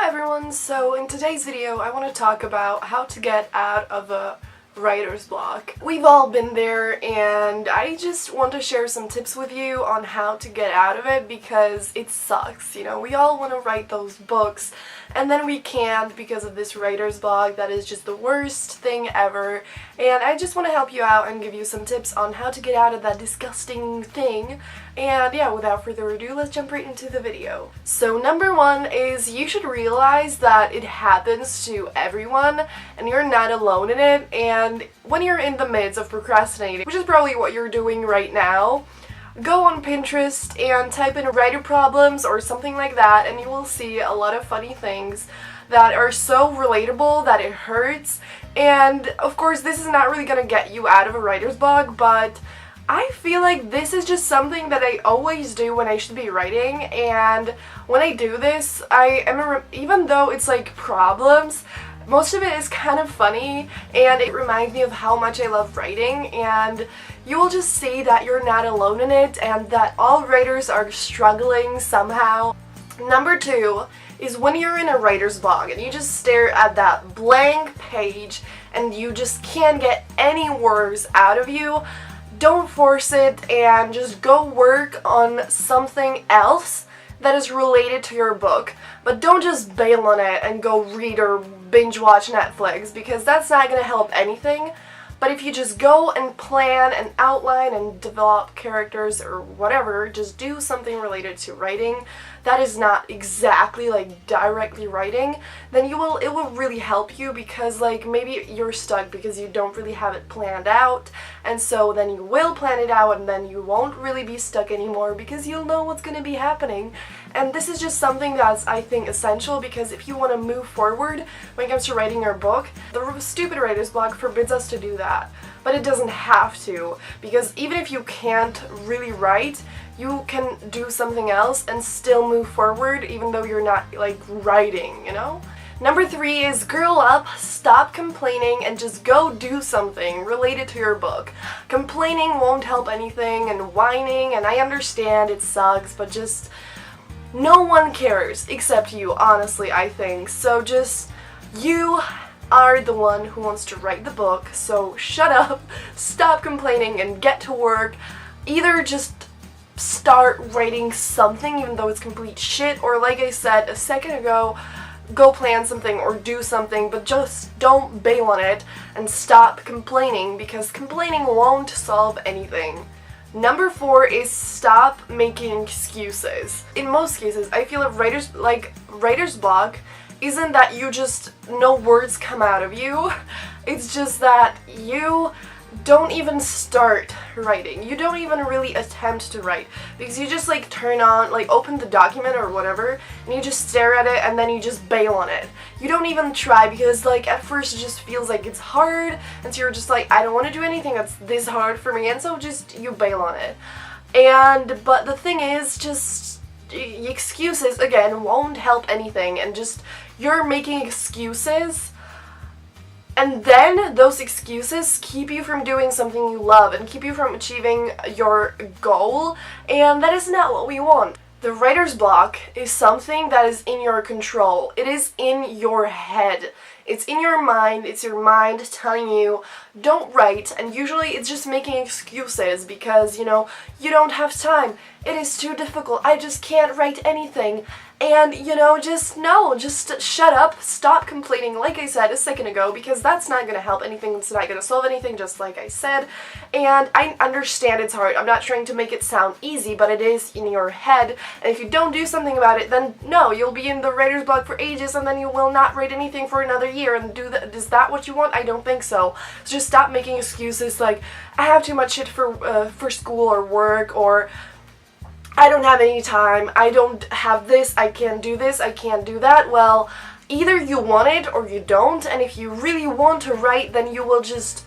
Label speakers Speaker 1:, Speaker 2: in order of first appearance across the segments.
Speaker 1: everyone, so in today's video I want to talk about how to get out of a writer's block. We've all been there and I just want to share some tips with you on how to get out of it because it sucks, you know. We all want to write those books and then we can't because of this writer's block that is just the worst thing ever, and I just want to help you out and give you some tips on how to get out of that disgusting thing. And yeah, without further ado, let's jump right into the video. So number one is you should realize that it happens to everyone and you're not alone in it. And when you're in the midst of procrastinating, which is probably what you're doing right now, go on Pinterest and type in writer problems or something like that, and you will see a lot of funny things that are so relatable that it hurts. And of course this is not really gonna get you out of a writer's block, but I feel like this is just something that I always do when I should be writing, and when I do this, even though it's like problems, most of it is kind of funny and it reminds me of how much I love writing, and you will just see that you're not alone in it and that all writers are struggling somehow. Number two is when you're in a writer's block and you just stare at that blank page and you just can't get any words out of you. Don't force it and just go work on something else that is related to your book. But don't just bail on it and go read or binge watch Netflix, because that's not going to help anything. But if you just go and plan and outline and develop characters or whatever, just do something related to writing that is not exactly like directly writing, then it will really help you, because like maybe you're stuck because you don't really have it planned out, and so then you will plan it out and then you won't really be stuck anymore because you'll know what's going to be happening. And this is just something that's, I think, essential, because if you want to move forward when it comes to writing your book, the stupid writer's block forbids us to do that. But it doesn't have to, because even if you can't really write, you can do something else and still move forward even though you're not like writing, you know? Number three is girl up, stop complaining and just go do something related to your book. Complaining won't help anything, and whining, and I understand it sucks, but just no one cares except you, honestly, I think. So just, you are the one who wants to write the book, so shut up, stop complaining, and get to work. Either just start writing something even though it's complete shit, or like I said a second ago, go plan something or do something, but just don't bail on it and stop complaining, because complaining won't solve anything. Number four is stop making excuses. In most cases, I feel writer's block isn't that you just, no words come out of you. It's just that you don't even start writing. You don't even really attempt to write, because you just like turn on, like open the document or whatever, and you just stare at it and then you just bail on it. You don't even try, because like at first it just feels like it's hard, and so you're just like, I don't want to do anything that's this hard for me, and so just you bail on it. But the thing is, just excuses again won't help anything, and just you're making excuses, and then those excuses keep you from doing something you love and keep you from achieving your goal, and that is not what we want. The writer's block is something that is in your control. It is in your head. It's in your mind. It's your mind telling you, don't write, and usually it's just making excuses because, you know, you don't have time. It is too difficult. I just can't write anything. And, you know, just shut up, stop complaining, like I said a second ago, because that's not going to help anything, it's not going to solve anything, just like I said. And I understand it's hard, I'm not trying to make it sound easy, but it is in your head, and if you don't do something about it, then no, you'll be in the writer's block for ages, and then you will not write anything for another year, and is that what you want? I don't think so. So just stop making excuses like, I have too much shit for school or work, or I don't have any time, I don't have this, I can't do this, I can't do that. Well, either you want it or you don't, and if you really want to write, then you will just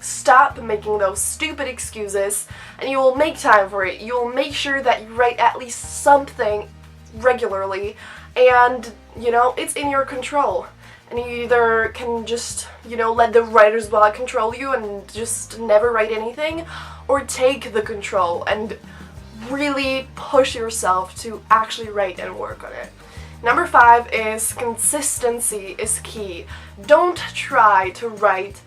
Speaker 1: stop making those stupid excuses and you will make time for it. You will make sure that you write at least something regularly, and, you know, it's in your control. And you either can just, you know, let the writer's block control you and just never write anything, or take the control and really push yourself to actually write and work on it. Number 5 is consistency is key. Don't try to write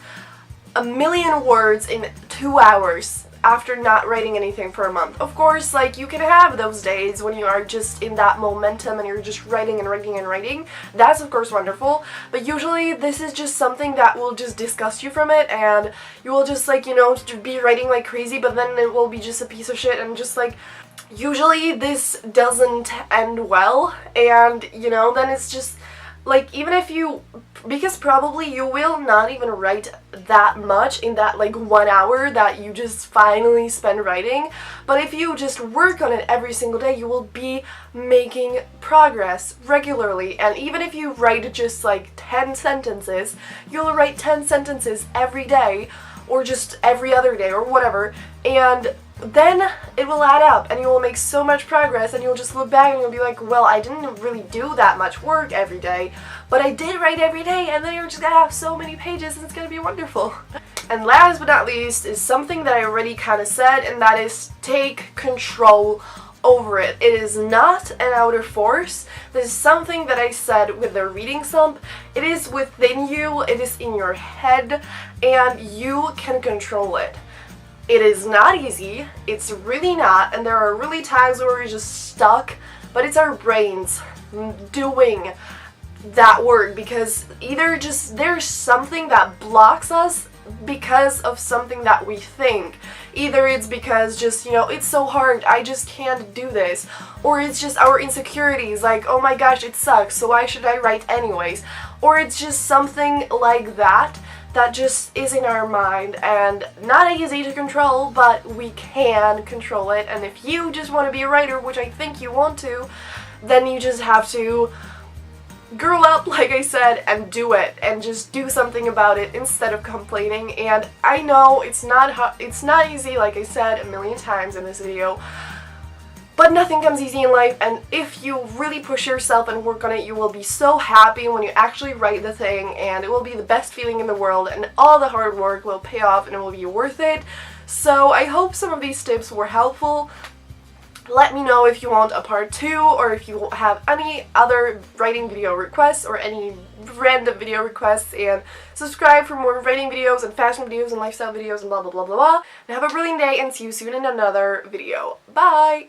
Speaker 1: a million words in 2 hours after not writing anything for a month. Of course, like, you can have those days when you are just in that momentum and you're just writing and writing and writing. That's of course wonderful, but usually this is just something that will just disgust you from it, and you will just, like, you know, be writing like crazy, but then it will be just a piece of shit, and just like, usually this doesn't end well, and you know, then it's just like, even if you, because probably you will not even write that much in that like 1 hour that you just finally spend writing, but if you just work on it every single day, you will be making progress regularly. And even if you write just like 10 sentences, you'll write 10 sentences every day, or just every other day, or whatever, and then it will add up and you will make so much progress, and you'll just look back and you'll be like, well, I didn't really do that much work every day, but I did write every day, and then you're just gonna have so many pages and it's gonna be wonderful. And last but not least is something that I already kind of said, and that is take control over it. It is not an outer force. This is something that I said with the reading slump. It is within you, it is in your head, and you can control it. It is not easy, it's really not, and there are really times where we're just stuck, but it's our brains doing that work, because either just there's something that blocks us because of something that we think. Either it's because just, you know, it's so hard, I just can't do this, or it's just our insecurities, like, oh my gosh, it sucks, so why should I write anyways, or it's just something like that that just is in our mind and not easy to control, but we can control it. And if you just want to be a writer, which I think you want to, then you just have to grow up, like I said, and do it, and just do something about it instead of complaining. And I know it's not easy, like I said a million times in this video, but nothing comes easy in life, and if you really push yourself and work on it, you will be so happy when you actually write the thing, and it will be the best feeling in the world, and all the hard work will pay off and it will be worth it. So I hope some of these tips were helpful. Let me know if you want a part 2, or if you have any other writing video requests or any random video requests, and subscribe for more writing videos and fashion videos and lifestyle videos and blah blah blah blah blah. And have a brilliant day, and see you soon in another video. Bye!